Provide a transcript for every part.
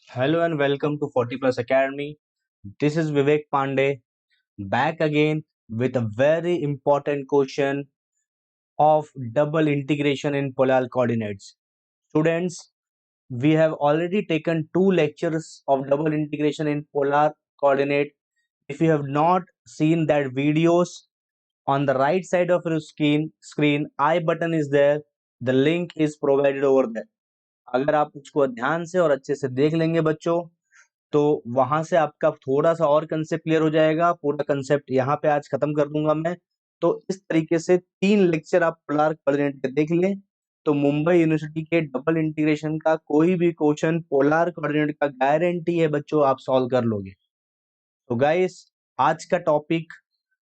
Hello and welcome to 40 Plus Academy. This is Vivek Pandey back again with a very important question of double integration in polar coordinates. Students, we have already taken two lectures of double integration in polar coordinate. If you have not seen that videos, on the right side of your screen I button is there. The link is provided over there. अगर आप उसको ध्यान से और अच्छे से देख लेंगे बच्चों, तो वहां से आपका थोड़ा सा और कंसेप्ट क्लियर हो जाएगा। पूरा कंसेप्ट यहाँ पे आज खत्म कर दूंगा मैं। तो इस तरीके से 3 लेक्चर आप पोलर कोऑर्डिनेट के देख लें, तो मुंबई यूनिवर्सिटी के डबल इंटीग्रेशन का कोई भी क्वेश्चन पोलर कोऑर्डिनेट का गारंटी है बच्चों, आप सॉल्व कर लोगे। तो गाइस, आज का टॉपिक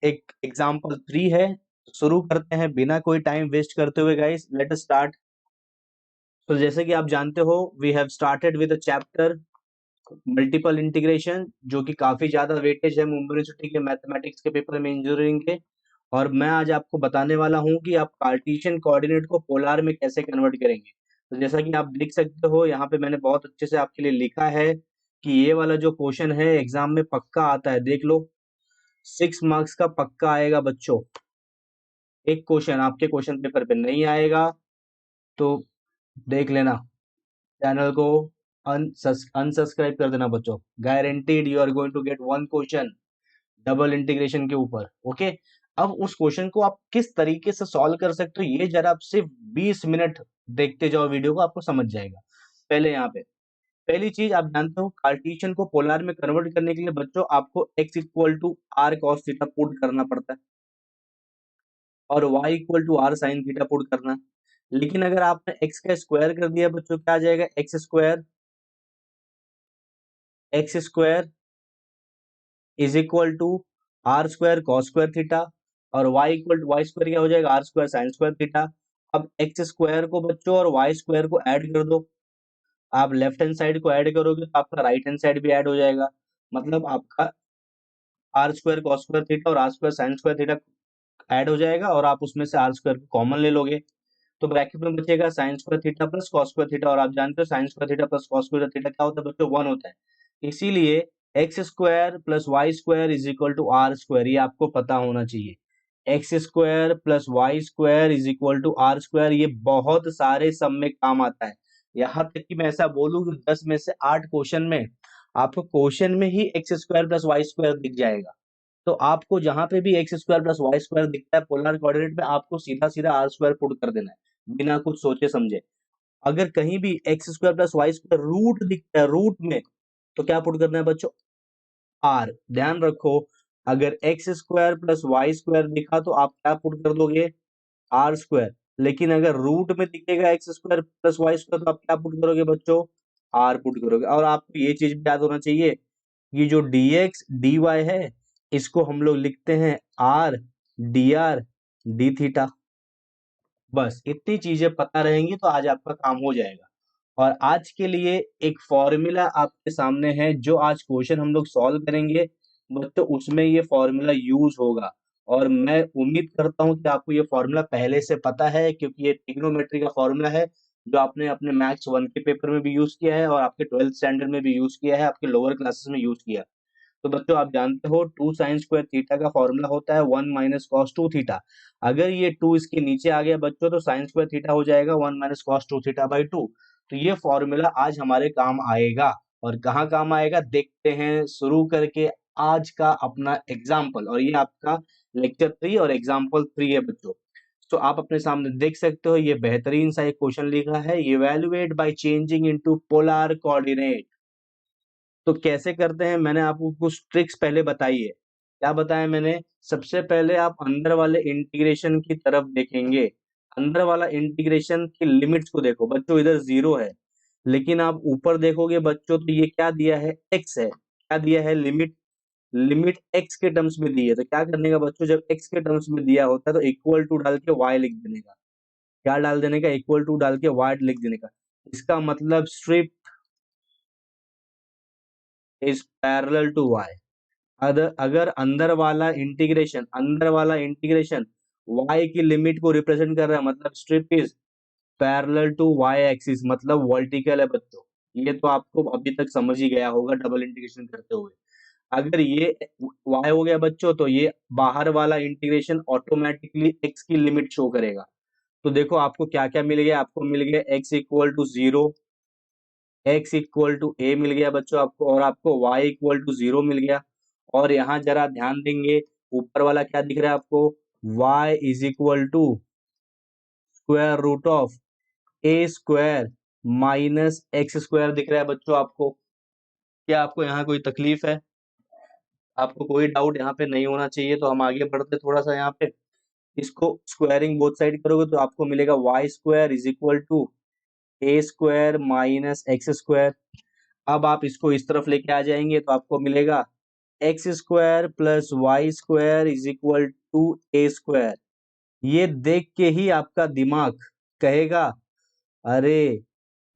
एक एग्जाम्पल 3 है। शुरू करते हैं बिना कोई टाइम वेस्ट करते हुए। Guys, let us start. तो जैसे कि आप जानते हो, we have started with a chapter multiple integration, जो कि काफी ज्यादा वेटेज है मुंबई यूनिवर्सिटी के मैथमेटिक्स के पेपर में, इंजीनियरिंग के। और मैं आज आपको बताने वाला हूं कि आप कार्टेशियन कोऑर्डिनेट को पोलर में कैसे कन्वर्ट करेंगे। तो जैसा कि आप देख सकते हो, यहाँ पे मैंने बहुत अच्छे से आपके लिए लिखा है कि ये वाला जो क्वेश्चन है एग्जाम में पक्का आता है। देख लो, 6 मार्क्स का पक्का आएगा बच्चों। एक क्वेश्चन आपके क्वेश्चन पेपर पे नहीं आएगा तो देख लेना, चैनल को अनसब्सक्राइब कर देना बच्चों। Guaranteed you are going to get 1 question double integration के ऊपर। ओके, अब उस क्वेश्चन को आप किस तरीके से सॉल्व कर सकते हो, ये जरा आप सिर्फ 20 मिनट देखते जाओ वीडियो को, आपको समझ जाएगा। पहले यहाँ पे पहली चीज आप जानते हो, कार्टेशियन को पोलर में कन्वर्ट करने के लिए बच्चों आपको x equal to r cos theta put करना पड़ता है और y equal to r sine theta put करना है। लेकिन अगर आपने x का स्क्वायर कर दिया बच्चों, क्या आ जाएगा? X square is equal to r square cos square theta, और y equal to y square क्या हो जाएगा? R square sine square theta. अब एक्स स्क्वायर को बच्चों और वाई स्क्वायर को ऐड कर दो। आप लेफ्ट हैंड साइड को ऐड करोगे तो आपका राइट हैंड साइड भी ऐड हो जाएगा। मतलब आपका r square cos square theta और r square sine square theta add हो जाएगा, और आप उसमें से आर स्क्वायर को कॉमन ले लोगे तो ब्रैकेट में बचेगा sine square theta plus cos square theta. और आप जानते हो sine square theta plus cos square theta क्या होता है बच्चों? 1 होता है। इसीलिए x square plus y square is equal to r square, ये आपको पता होना चाहिए। X square plus y square is equal to r square, ये बहुत सारे सम में काम आता है। यहाँ तक कि मैं ऐसा बोलूं कि 10 में से 8 क्वेश्चन में आपको क्वेश्चन में ही x square plus y square दिख जाएगा। तो आपको जहां पे भी x square plus y square दिखता है पोलर कोऑर्डिनेट में, आपको सीधा सीधा आर स्क्वायर पुट कर देना है बिना कुछ सोचे समझे। अगर कहीं भी x square plus y square root दिखता है रूट में, तो क्या पुट करना है बच्चों? आर। ध्यान रखो, अगर x square plus y square दिखा तो आप क्या पुट कर दोगे? R square. लेकिन अगर रूट में दिखेगा x square plus y square तो आप क्या पुट करोगे बच्चों? आर पुट करोगे। और आपको ये चीज भी याद होना चाहिए, ये जो dx dy है, इसको हम लोग लिखते हैं r dr d थीटा। बस इतनी चीजें पता रहेंगी तो आज आपका काम हो जाएगा। और आज के लिए एक फॉर्मूला आपके सामने है, जो आज क्वेश्चन हम लोग सॉल्व करेंगे तो उसमें ये फॉर्मूला यूज होगा। और मैं उम्मीद करता हूं कि आपको ये फॉर्मूला पहले से पता है, क्योंकि ये ट्रिग्नोमेट्री का फॉर्मूला है जो आपने अपने मैथ्स 1 के पेपर में भी यूज किया है और आपके 12th स्टैंडर्ड में भी यूज किया है, आपके लोअर क्लासेस में यूज किया। तो बच्चों आप जानते हो 2 साइन स्क्वायर थीटा का फॉर्मूला होता है 1 माइनस कॉस 2 थीटा। अगर ये 2 इसके नीचे आ गया बच्चों तो साइन स्क्वायर थीटा हो जाएगा 1 माइनस कॉस 2 थीटा बाई 2। तो ये फॉर्मूला आज हमारे काम आएगा। और कहाँ काम आएगा देखते हैं, शुरू करके आज का अपना एग्जाम्पल। और ये आपका लेक्चर 3 और एग्जाम्पल 3 है बच्चों। तो आप अपने सामने देख सकते हो, ये बेहतरीन सा एक क्वेश्चन लिखा है, evaluate by changing into polar coordinate. तो कैसे करते हैं, मैंने आपको कुछ ट्रिक्स पहले बताई है। क्या बताया मैंने? सबसे पहले आप अंदर वाले इंटीग्रेशन की तरफ देखेंगे। अंदर वाला इंटीग्रेशन की लिमिट्स को देखो बच्चों, इधर 0 है, लेकिन आप ऊपर देखोगे बच्चों तो ये क्या दिया है? x है। क्या दिया है? लिमिट। लिमिट x के टर्म्स में दी है, तो क्या करने का बच्चों, जब x के टर्म्स में दिया होता है तो इक्वल टू डाल के y लिख देने का। क्या डाल देने का? इक्वल टू डाल के y लिख देने का। इसका मतलब strip is parallel to y। अगर अंदर वाला इंटीग्रेशन y की लिमिट को रिप्रेजेंट कर रहा है, मतलब strip is parallel to y axis, मतलब वर्टिकल है बच्चों। ये तो आपको अभी तक समझ ही गया होगा डबल इंटीग्रेशन करते हुए। अगर ये y हो गया बच्चों, तो ये बाहर वाला इंटीग्रेशन ऑटोमेटिकली x की लिमिट शो करेगा। तो देखो आपको क्या-क्या मिल गया, आपको मिल गया x equal to 0, x equal to a मिल गया बच्चों आपको, और आपको y इक्वल टू 0 मिल गया। और यहाँ जरा ध्यान देंगे, ऊपर वाला क्या दिख रहा है आपको, y is equal to square root of a square minus x square दिख रहा है बच्चों आपको। क्या आपको यहाँ कोई तकलीफ है? आपको कोई डाउट यहाँ पे नहीं होना चाहिए। तो हम आगे बढ़ते थोड़ा सा यहाँ पे, इसको स्क्वायरिंग बोथ साइड करोगे तो आपको मिलेगा y square is equal to a square minus x square. अब आप इसको इस तरफ लेके आ जाएंगे तो आपको मिलेगा x square plus y square is equal to a square. ये देख के ही आपका दिमाग कहेगा, अरे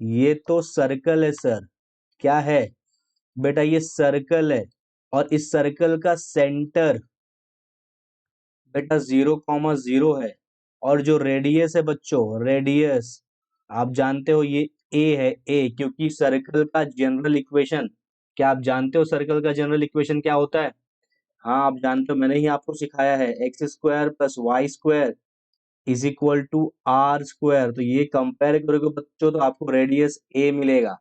ये तो सर्कल है सर। क्या है बेटा? ये सर्कल है, और इस सर्कल का सेंटर बेटा 0,0 है। और जो रेडियस है बच्चों, रेडियस आप जानते हो ये a है, a, क्योंकि सर्कल का जनरल इक्वेशन, क्या आप जानते हो सर्कल का जनरल इक्वेशन क्या होता है? हाँ आप जानते हो, मैंने ही आपको सिखाया है, x square plus y square is equal to r square. तो ये कंपेयर करोगे बच्चों तो आपको रेडियस a मिलेगा।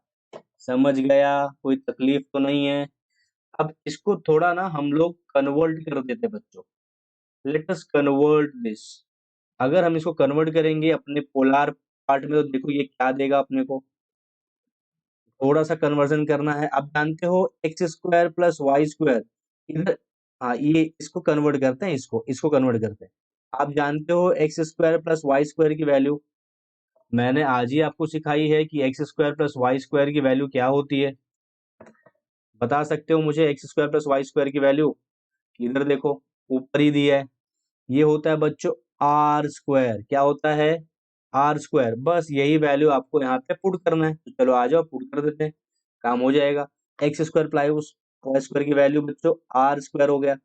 समझ गया? कोई तकलीफ तो नहीं है? अब इसको थोड़ा ना हम लोग कन्वर्ट कर देते हैं बच्चों। Let us convert this. अगर हम इसको कन्वर्ट करेंगे अपने पोलर पार्ट में, तो देखो ये क्या देगा अपने को। थोड़ा सा कन्वर्जन करना है। आप जानते हो x square plus y square, इधर, हाँ ये इसको कन्वर्ट करते हैं, इसको कन्वर्ट करते हैं। आप जानते हो x square plus y square की वैल्यू, मैंने आज ही आपको सिखाई है कि x square plus y square की वैल्यू क्या होती है। बता सकते हो मुझे x square plus y square की वैल्यू? इधर देखो, ऊपर ही दिया है। ये होता है बच्चों आर स्क्वायर। क्या होता है? R square. बस यही वैल्यू आपको यहाँ पे पुट करना है। तो चलो आ जाओ, पुट कर देते हैं, काम हो जाएगा। X square plus y square की वैल्यू बच्चों आर स्क्वायर हो गया,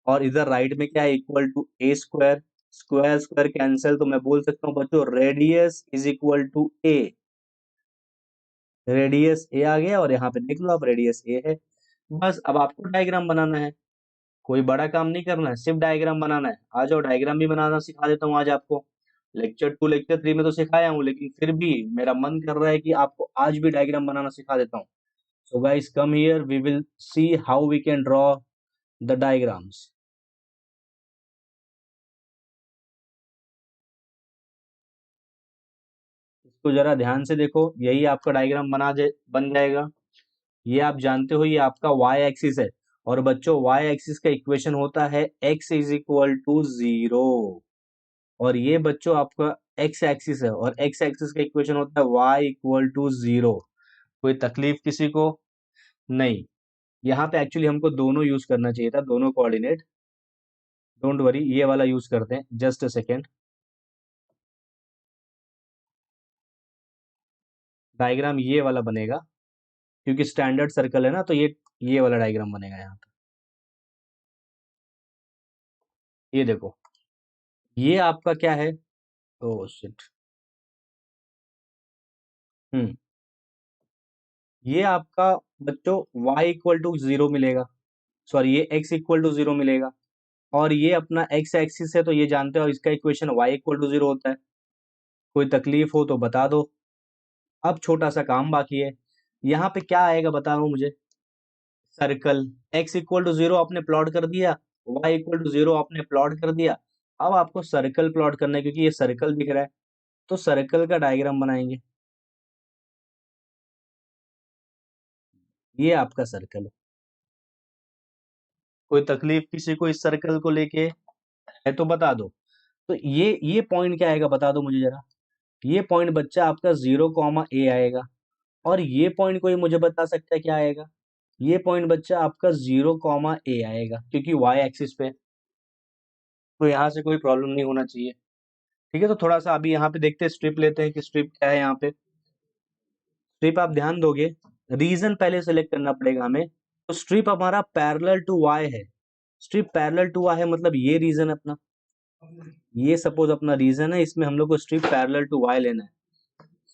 और इधर राइट में क्या है, equal to a square. Square square cancel, तो मैं बोल सकता हूँ बच्चों radius is equal to a. Radius a आ गया, और यहाँ पे देख लो आप रेडियस ए है। बस अब आपको डायग्राम बनाना है, कोई बड़ा काम नहीं करना है, सिर्फ डायग्राम बनाना है। आ जाओ, डायग्राम भी बनाना सिखा देता हूँ आज आपको। लेक्चर 2 लेक्चर 3 में तो सिखाया हूँ, लेकिन फिर भी मेरा मन कर रहा है कि आपको आज भी डायग्राम बनाना सिखा देता हूँ। So guys come here, we will see how we can draw the diagrams. इसको जरा ध्यान से देखो, यही आपका डायग्राम बन जाएगा। ये आप जानते हो, ये आपका वाई एक्सिस है, और बच्चों वाई एक्सिस का इक्वेशन होता है x इज इक्वल टू 0। और ये बच्चों आपका x एक्सिस है, और x एक्सिस का इक्वेशन होता है y इक्वल टू 0। कोई तकलीफ किसी को? नहीं। यहाँ पे एक्चुअली हमको दोनों यूज करना चाहिए था, दोनों कोऑर्डिनेट। डोंट वरी, ये वाला यूज करते हैं, जस्ट अ सेकेंड। डायग्राम ये वाला बनेगा, क्योंकि स्टैंडर्ड सर्कल है ना, तो ये वाला डायग्राम बनेगा यहाँ पे। ये देखो, ये आपका क्या है? Oh shit. हम्म ये आपका बच्चों y इक्वल टू 0 मिलेगा, सॉरी ये x इक्वल टू 0 मिलेगा। और ये अपना x एक्सिस है, तो ये जानते हो इसका इक्वेशन y इक्वल टू 0 होता है। कोई तकलीफ हो तो बता दो। अब छोटा सा काम बाकी है, यहाँ पे क्या आएगा बताओ मुझे। सर्कल, x इक्वल टू 0 आपने प्लॉट कर दिया, y इक्वल टू 0 आपने प्लॉट कर दिया। अब आपको सर्कल प्लॉट करना है, क्योंकि ये सर्कल दिख रहा है, तो सर्कल का डायग्राम बनाएंगे। ये आपका सर्कल है। कोई तकलीफ किसी को इस सर्कल को लेके है तो बता दो। तो ये पॉइंट क्या आएगा बता दो मुझे जरा। ये पॉइंट बच्चा आपका 0, a आएगा। और ये पॉइंट कोई मुझे बता सकता है क्या आएगा? ये पॉइंट बच्चा आपका 0, a आएगा, क्योंकि y एक्सिस पे। तो यहाँ से कोई प्रॉब्लम नहीं होना चाहिए। ठीक है, तो थोड़ा सा अभी यहाँ पे देखते हैं, स्ट्रिप लेते हैं कि स्ट्रिप क्या है यहाँ पे। स्ट्रिप आप ध्यान दोगे, रीजन पहले सेलेक्ट करना पड़ेगा हमें। तो स्ट्रिप हमारा पैरेलल टू y है। स्ट्रिप पैरेलल टू y है, मतलब ये रीजन अपना, ये सपोज अपना रीजन है, इसमें हम लोग को स्ट्रिप पैरेलल टू y लेना है।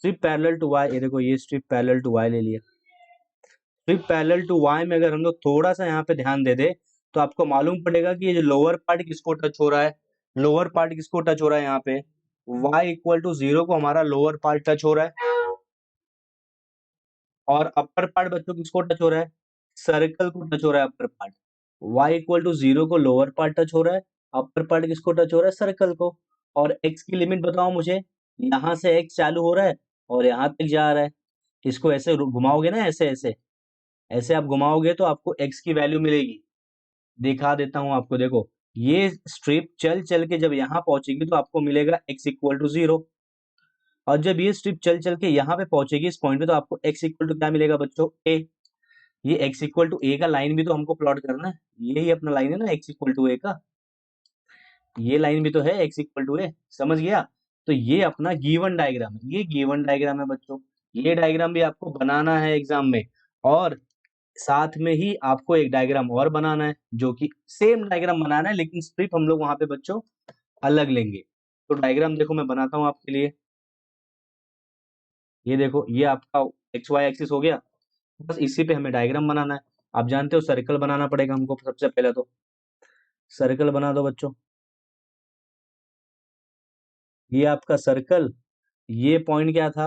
स्ट्रिप पैरेलल टू वाई, ये देखो ये स्ट्रिप पैरेलल टू वाई ले लिया। स्ट्रिप पैरेलल टू वाई में अगर हम लोग थोड़ा सा यहाँ पे ध्यान दे दे तो आपको मालूम पड़ेगा कि ये जो लोअर पार्ट किसको टच हो रहा है, लोअर पार्ट किसको टच हो रहा है यहाँ पे, y इक्वल टू 0 को हमारा लोअर पार्ट टच हो रहा है, और अपर पार्ट बच्चों किसको टच हो रहा है, सर्कल को टच हो रहा है upper part. y equal to 0 को लोअर पार्ट टच हो रहा है, अपर पार्ट किसको टच हो रहा है, सर्कल को। और x की लिमिट बताओ मुझे, यहाँ से x चालू हो रहा है और यहाँ तक जा रहा है, इसको ऐसे घुमाओगे ना, ऐसे ऐसे ऐसे आप घुमाओगे तो आपको x की वैल्यू मिलेगी। दिखा देता हूँ आपको, देखो ये स्ट्रिप चल चल के जब यहाँ पहुंचेगी तो आपको मिलेगा x इक्वल टू 0, और जब ये स्ट्रिप चल चल के यहाँ पे पहुंचेगी इस पॉइंट पे तो आपको x इक्वल टू क्या मिलेगा बच्चों, a। ये x इक्वल टू a का लाइन भी तो हमको प्लॉट करना है, यही अपना लाइन है ना x इक्वल टू a का, ये लाइन भी तो है x इक्वल टू a, समझ गया। तो ये अपना गिवन डायग्राम है, ये गिवन डायग्राम है बच्चों, ये डायग्राम भी आपको बनाना है एग्जाम में, और साथ में ही आपको एक डायग्राम और बनाना है जो कि सेम डायग्राम बनाना है, लेकिन स्ट्रिप हम लोग वहां पे बच्चों अलग लेंगे। तो डायग्राम देखो मैं बनाता हूँ आपके लिए, ये देखो ये आपका एक्स वाई एक्सिस हो गया, बस इसी पे हमें डायग्राम बनाना है। आप जानते हो सर्कल बनाना पड़ेगा हमको सबसे पहले, तो सर्कल बना दो बच्चों। ये आपका सर्कल, ये पॉइंट क्या था,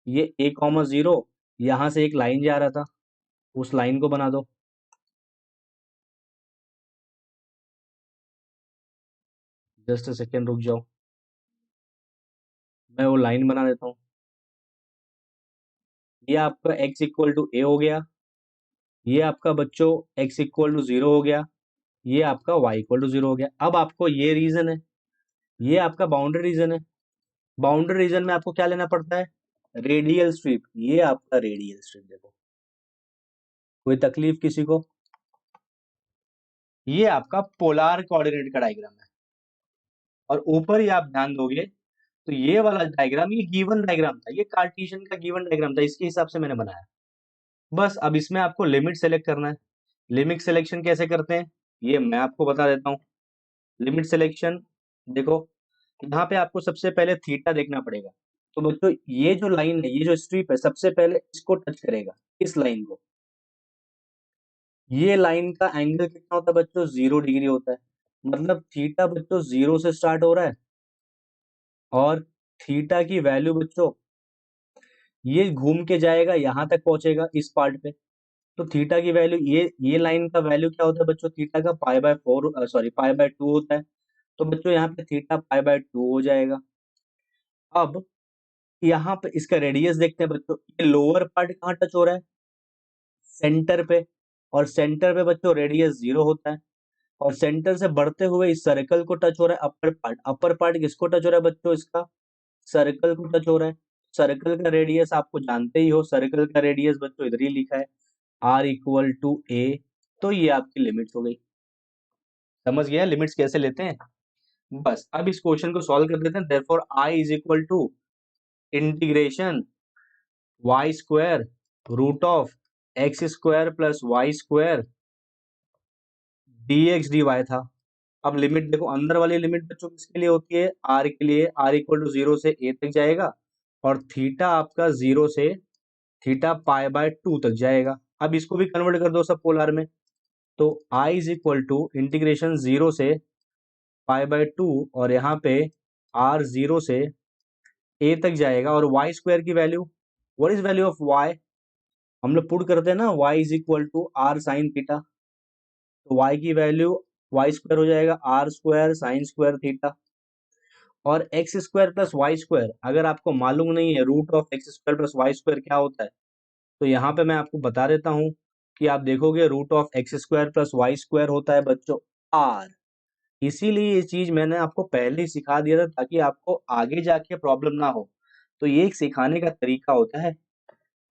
ये a कॉमा 0, यहाँ से एक लाइन जा रहा था, उस लाइन को बना दो। जस्ट सेकेंड रुक जाओ, मैं वो लाइन बना देता हूँ। ये आपका x इक्वल टू a हो गया, ये आपका बच्चों x इक्वल टू 0 हो गया, ये आपका y इक्वल टू 0 हो गया। अब आपको ये रीजन है, ये आपका बाउंड्री रीजन है, बाउंड्री रीजन में आपको क्या लेना पड़ता है, रेडियल स्ट्रिप, ये आपका रेडियल स्ट्रिप। देखो कोई तकलीफ किसी को, ये आपका पोलार कोऑर्डिनेट का डायग्राम है, और ऊपर ही आप ध्यान दोगे तो ये वाला डायग्राम ये गिवन डायग्राम था, ये कार्टेशियन का गिवन डायग्राम था, इसके हिसाब से मैंने बनाया। बस अब इसमें आपको लिमिट सेलेक्ट करना है। लिमिट सिलेक्शन कैसे करते हैं ये मैं आपको बता देता हूँ। लिमिट सिलेक्शन देखो, यहाँ पे आपको सबसे पहले थीटा देखना पड़ेगा। तो बच्चों ये जो लाइन है, ये जो स्ट्रिप है, सबसे पहले इसको टच करेगा, इस लाइन को। ये लाइन का एंगल कितना होता है बच्चों, 0 डिग्री होता है। मतलब थीटा बच्चों 0 से स्टार्ट हो रहा है, और थीटा की वैल्यू बच्चों ये घूम के जाएगा, यहाँ तक पहुंचेगा इस पार्ट पे। तो थीटा की वैल्यू, ये लाइन का वैल्यू क्या होता है बच्चों, थीटा का पाई/4 सॉरी पाई/2 होता है। तो बच्चों यहाँ पे थीटा पाई/2 हो जाएगा। अब यहाँ पे इसका रेडियस देखते हैं बच्चों, ये लोअर पार्ट कहाँ टच हो रहा है, सेंटर पे, और सेंटर पे बच्चों रेडियस 0 होता है, और सेंटर से बढ़ते हुए इस सर्कल को टच हो रहा है अपर पार्ट। अपर पार्ट किसको टच हो रहा है बच्चों, इसका सर्कल को टच हो रहा है। सर्कल का रेडियस आपको जानते ही हो, सर्कल का रेडियस बच्चों इधर ही लिखा है, r इक्वल टू a। तो ये आपकी लिमिट्स हो गई, समझ गया लिमिट्स कैसे लेते हैं। बस अब इस क्वेश्चन को सॉल्व कर देते हैं। Therefore i is equal to integration y square root of x square plus y square dx dy था। अब लिमिट देखो, अंदर वाली लिमिट बच्चों किसके लिए होती है, r के लिए, r इक्वल टू 0 से a तक जाएगा, और थीटा आपका 0 से थीटा पाई/2 तक जाएगा। अब इसको भी कन्वर्ट कर दो सब पोलर में, तो i is equal to integration 0 से पाई/2, और यहाँ पे r 0 से a तक जाएगा, और वाई स्क्वायर की value, what is value of y, हम लोग पुट करते हैं ना, y is equal to r sine theta. तो y की वैल्यू वाई स्क्वायर हो जाएगा r square sine square theta, और x square plus y square अगर आपको मालूम नहीं है root of x square plus y square क्या होता है, तो यहाँ पे मैं आपको बता देता हूँ कि आप देखोगे root of x square plus y square होता है बच्चों आर। इसीलिए ये चीज मैंने आपको पहले ही सिखा दिया था ताकि आपको आगे जाके प्रॉब्लम ना हो। तो ये एक सिखाने का तरीका होता है,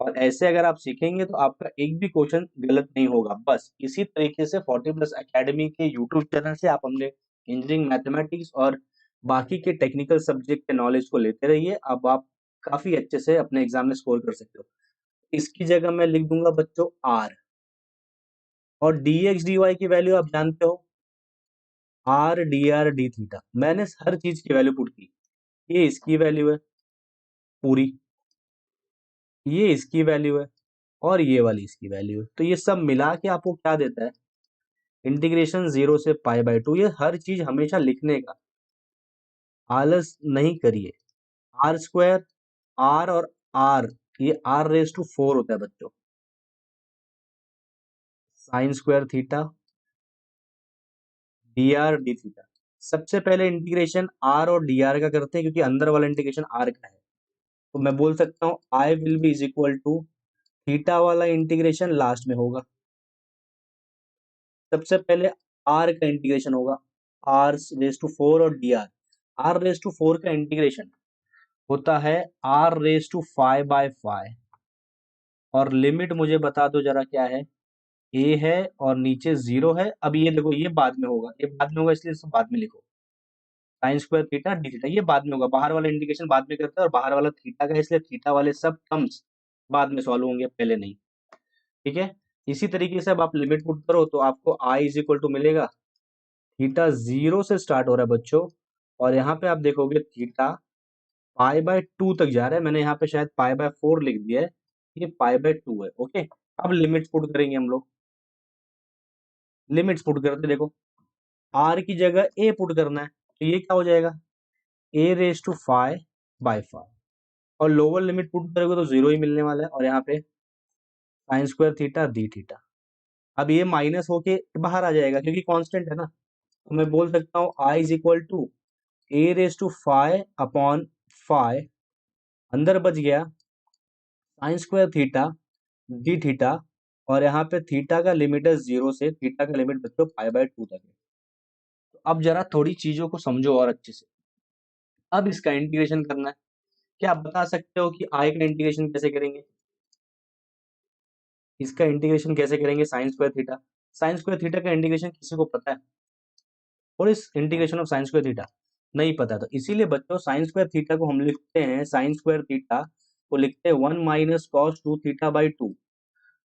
और ऐसे अगर आप सीखेंगे तो आपका एक भी क्वेश्चन गलत नहीं होगा। बस इसी तरीके से 40+ एकेडमी के यूट्यूब चैनल से आप हमने इंजीनियरिंग मैथमेटिक्स और बाकी के टेक्निकल सब्जेक्ट के नॉलेज को लेते रहिए। अब आप काफी अच्छे से अपने एग्जाम में स्कोर कर सकते हो। इसकी जगह मैं लिख दूंगा बच्चों आर, और dx dy की वैल्यू आप जानते हो, R D R D theta. मैंने हर चीज की वैल्यू पुट की, ये इसकी वैल्यू है पूरी, ये इसकी वैल्यू है और ये वाली इसकी वैल्यू है, तो ये सब मिला के आपको क्या देता है, इंटीग्रेशन 0 से π/2। ये हर चीज हमेशा लिखने का आलस नहीं करिए। आर स्क्वायर, आर और आर, ये r⁴ होता है बच्चों, sign square theta dr d theta. सबसे पहले इंटीग्रेशन r और dr का करते हैं, क्योंकि अंदर वाला इंटीग्रेशन r का है, तो मैं बोल सकता हूँ I will be is equal to theta वाला इंटीग्रेशन लास्ट में होगा। सबसे पहले r का इंटीग्रेशन होगा, r⁴ और dr। r⁴ का इंटीग्रेशन होता है r⁵/5 और लिमिट मुझे बता दो जरा क्या है, a है और नीचे 0 है। अब ये देखो, ये बाद में होगा, ये बाद में होगा इसलिए इसको बाद में लिखो, sign square theta d theta, ये बाद में होगा, बाहर वाला इंटीग्रेशन बाद में करते हैं और बाहर वाला थीटा का है, इसलिए थीटा वाले सब टर्म्स बाद में सॉल्व होंगे, पहले नहीं। ठीक है, इसी तरीके से अब आप लिमिट पुट करो तो आपको i इज इक्वल टू मिलेगा, थीटा 0 से स्टार्ट हो रहा है बच्चों, और यहाँ पे आप देखोगे थीटा π/2 तक जा रहा है, मैंने यहाँ पे शायद π/4 लिख दिया है, ये π/2 है। ओके, अब लिमिट्स पुट करेंगे हम लोग, लिमिट्स पुट करते देखो, r की जगह a पुट करना है, तो ये क्या हो जाएगा, a⁵/5 और लोअर लिमिट पुट करोगे तो 0 ही मिलने वाला है, और यहाँ पे sign square theta d theta. अब ये माइनस होके बाहर आ जाएगा क्योंकि कांस्टेंट है ना, तो मैं बोल सकता हूँ i is equal to a⁵/5 अंदर बच गया sign square theta d theta, और यहाँ पे थीटा का लिमिट है 0 से, थीटा का लिमिट बच्चों π/2 तक है। तो अब जरा थोड़ी चीजों को समझो और अच्छे से, अब इसका इंटीग्रेशन करना है। क्या आप बता सकते हो कि i का इंटीग्रेशन कैसे करेंगे, इसका इंटीग्रेशन कैसे करेंगे, sign square theta, sign square theta का इंटीग्रेशन किसी को पता है, और इस integration of sine square theta नहीं पता, तो इसीलिए बच्चों साइन स्क्वायर थीटा को हम लिखते हैं, साइन स्क्वायर थीटा को लिखते हैं 1 - cos 2 थीटा/2।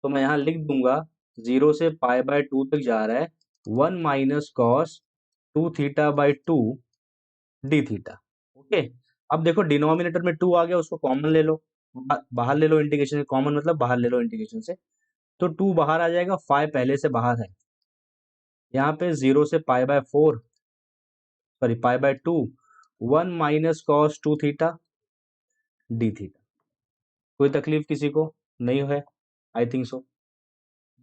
तो मैं यहाँ लिख दूंगा 0 से π/2 तक जा रहा है 1 - cos 2 थीटा/2 डी थीटा। ओके, अब देखो डिनोमिनेटर में 2 आ गया, उसको कॉमन ले लो, बाहर ले लो इंटीग्रेशन, कॉमन मतलब बाहर ले लो इंटीग्रेशन से, तो 2 बाहर आ जाएगा, 5 पहले से बाहर है, यहाँ पे 0 से π/4 sorry π/2 1 - cos 2 theta d theta. कोई तकलीफ किसी को नहीं है, आई थिंक सो।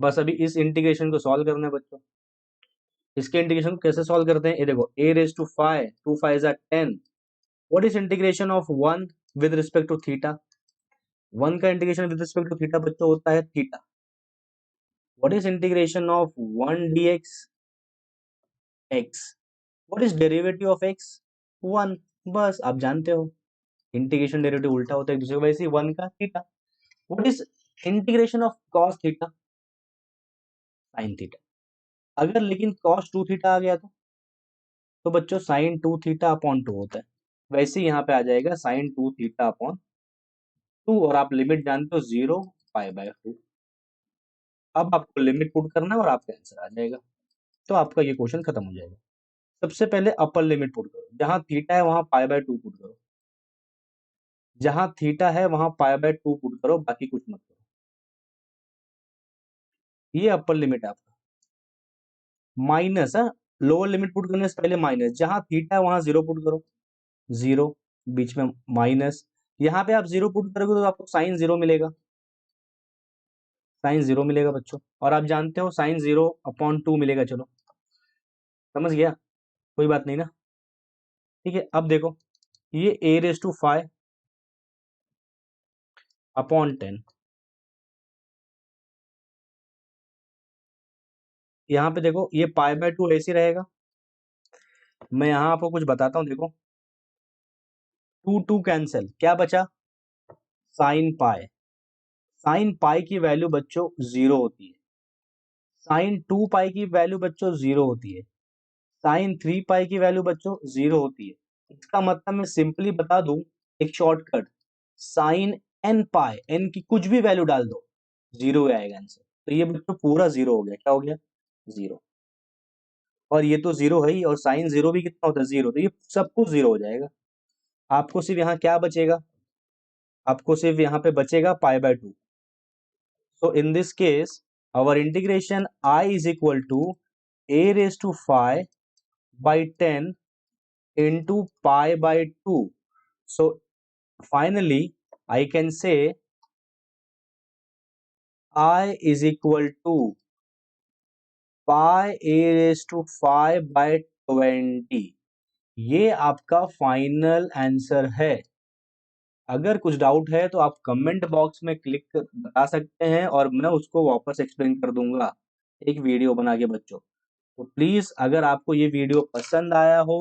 बस अभी इस इंटीग्रेशन को सॉल्व करना है बच्चों। इसके इंटीग्रेशन को कैसे सॉल्व करते हैं, ये देखो a⁵5, 2 5 10। What is integration of 1 with respect to theta, 1 का integration with respect to theta बच्चों होता है theta. What is integration of 1 dx x, what is derivative of x 1, बस आप जानते हो इंटीग्रेशन डेरिवेटिव उल्टा होता है एक दूसरे को, वैसे ही 1 का theta. What is integration of cos theta, sin theta. अगर लेकिन cos 2 थीटा आ गया तो बच्चों sin 2 थीटा अपॉन 2 होता है, वैसे ही यहाँ पे आ जाएगा sin 2 थीटा अपॉन 2, और आप लिमिट जानते हो 0 π/2। अब आपको लिमिट पुट करना है और आपका आंसर आ जाएगा, तो आपका ये क्वेश्चन खत्म हो जाएगा। सबसे पहले अपर लिमिट पुट करो, जहां थीटा है वहां π/2 पुट करो, जहां थीटा है वहां π/2 पुट करो, बाकी कुछ मत करो। ये अपर लिमिट है आपका, माइनस है, लोअर लिमिट पुट करने से पहले माइनस, जहां थीटा है वहां 0 पुट करो, 0 बीच में माइनस, यहाँ पे आप 0 पुट करोगे तो आपको साइन 0 मिलेगा, साइन 0 मिलेगा बच्चों, और आप जानते हो साइन 0 अपॉन 2 मिलेगा। चलो समझ गया, कोई बात नहीं ना। ठीक है, अब देखो ये a⁵5 अपॉन 10, यहाँ पे देखो ये π/2 ऐसे रहेगा। मैं यहाँ आपको कुछ बताता हूँ, देखो 2 2 कैंसिल, क्या बचा, साइन पाई, साइन पाई की वैल्यू बच्चों 0 होती है, साइन 2 पाई की वैल्यू बच्चों 0 होती है, साइन 3 पाई की वैल्यू बच्चों 0 होती है। इसका मतलब मैं सिंपली बता दूं, एक शॉर्टकट, साइन n पाई, n की कुछ भी वैल्यू डाल दो 0 आएगा आंसर, तो ये बच्चों पूरा 0 हो गया, क्या हो गया 0, और ये तो 0 है ही, और साइन 0 भी कितना होता है 0, तो ये सब कुछ 0 हो जाएगा। आपको सिर्फ यहाँ क्या बचेगा, आपको सिर्फ यहाँ पे बचेगा pi by 2। So in this case our integration I is equal to a raised to 5 by 10 into pi by 2. So finally I can say I is equal to pi a raised to 5 by 20। ये आपका final answer है। अगर कुछ doubt है तो आप comment box में click कर बता सकते हैं और मैं उसको वापस एक्सप्लेन कर दूंगा एक वीडियो बना के बच्चों। तो प्लीज अगर आपको ये वीडियो पसंद आया हो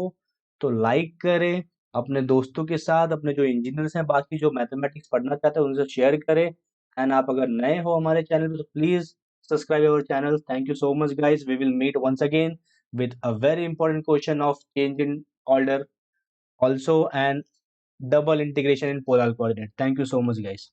तो लाइक करें, अपने दोस्तों के साथ, अपने जो इंजीनियर्स हैं बाकी जो मैथमेटिक्स पढ़ना चाहते हैं उनसे शेयर करें। एंड आप अगर नए हो हमारे चैनल पे तो please subscribe our channel. Thank you so much guys, we will meet once again with a very important question of change in order also and double integration in polar coordinate. Thank you so much guys.